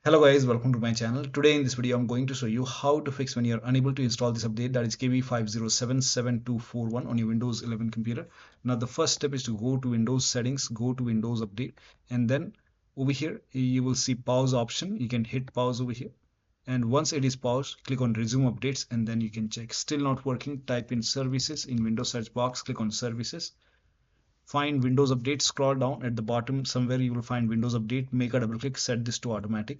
Hello guys, welcome to my channel. Today in this video I'm going to show you how to fix when you're unable to install this update, that is KB5077241 on your Windows 11 computer. Now the first step is to go to Windows settings, go to Windows update, and then over here you will see pause option. You can hit pause over here, and once it is paused, click on resume updates, and then you can check. Still not working, type in services in Windows search box, click on services. Find Windows Update, scroll down at the bottom somewhere you will find Windows Update, make a double click, set this to automatic.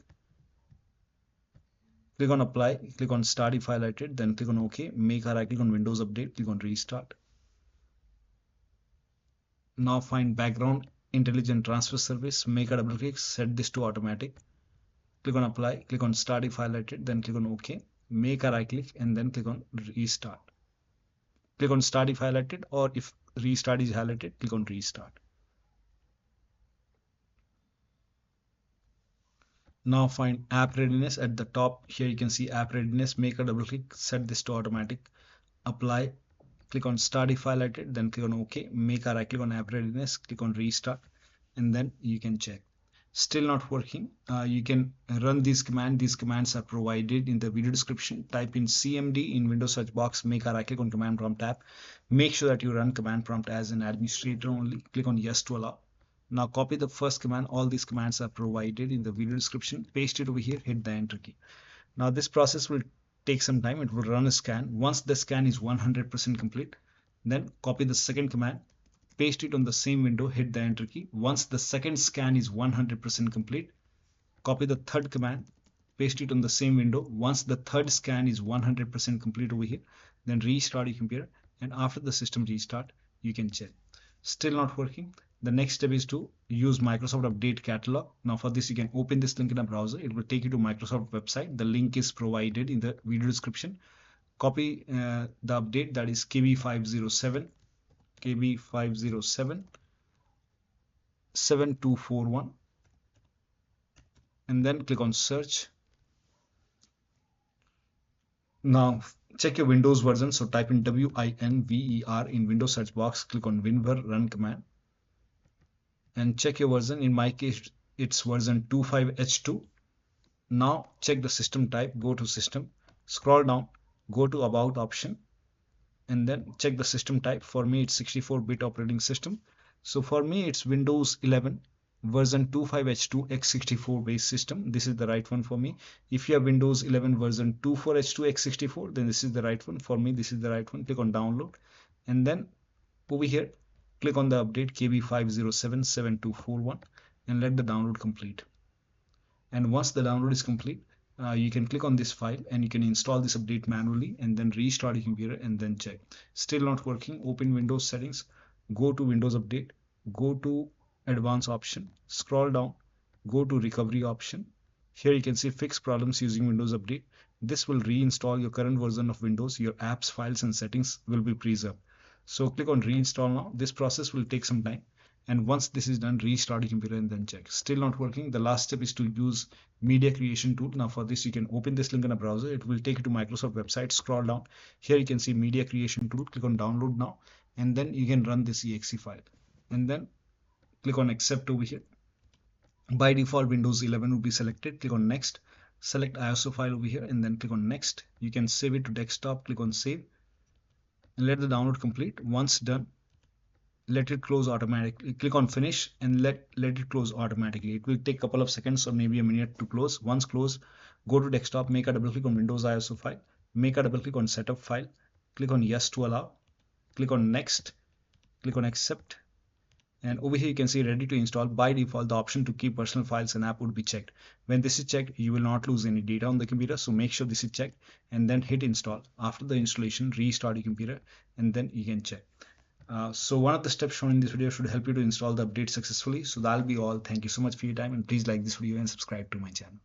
Click on apply, click on start if highlighted, then click on OK, make a right click on Windows Update, click on restart. Now find background intelligent transfer service, make a double click, set this to automatic. Click on apply, click on start if highlighted, then click on OK, make a right click and then click on restart. Click on start if highlighted, or if restart is highlighted, click on restart. Now find app readiness at the top. Here you can see app readiness, make a double click, set this to automatic, apply, click on start if highlighted, then click on OK, make a right click on app readiness, click on restart, and then you can check. Still not working. You can run this command. These commands are provided in the video description. Type in CMD in Windows search box, make a right click on command prompt tab. Make sure that you run command prompt as an administrator only. Click on yes to allow. Now copy the first command. All these commands are provided in the video description. Paste it over here, hit the enter key. Now this process will take some time. It will run a scan. Once the scan is 100% complete, then copy the second command, paste it on the same window, hit the enter key. Once the second scan is 100% complete, copy the third command, paste it on the same window. Once the third scan is 100% complete over here, then restart your computer, and after the system restart, you can check. Still not working. The next step is to use Microsoft Update Catalog. Now for this, you can open this link in a browser. It will take you to Microsoft website. The link is provided in the video description. Copy the update, that is KB5077241, and then click on search. Now check your Windows version. So type in WINVER in Windows search box, click on WinVer run command, and check your version. In my case, it's version 25H2. Now check the system type, go to system, scroll down, go to about option, and then check the system type. For me, it's 64-bit operating system. So for me, it's Windows 11 version 25H2 x64 based system. This is the right one for me. If you have Windows 11 version 24H2 x64, then this is the right one for me. This is the right one. Click on download, and then over here click on the update KB5077241 and let the download complete. And once the download is complete, you can click on this file and you can install this update manually and then restart your computer and then check. Still not working. Open Windows settings, go to Windows Update, go to advanced option, scroll down, go to recovery option. Here you can see fix problems using Windows Update. This will reinstall your current version of Windows. Your apps, files and settings will be preserved. So click on reinstall now. This process will take some time. And once this is done, restart your computer and then check. Still not working. The last step is to use media creation tool. Now for this, you can open this link in a browser. It will take you to Microsoft website. Scroll down. Here you can see media creation tool. Click on download now, and then you can run this exe file, and then click on accept over here. By default, Windows 11 will be selected. Click on next. Select ISO file over here and then click on next. You can save it to desktop. Click on save and let the download complete. Once done, let it close automatically. Click on finish and let it close automatically. It will take a couple of seconds or maybe a minute to close. Once closed, go to desktop, make a double click on Windows ISO file, make a double click on setup file, click on yes to allow, click on next, click on accept, and over here you can see ready to install. By default, the option to keep personal files and app would be checked. When this is checked, you will not lose any data on the computer, so make sure this is checked and then hit install. After the installation, restart your computer and then you can check. So one of the steps shown in this video should help you to install the update successfully. So that'll be all. Thank you so much for your time, and please like this video and subscribe to my channel.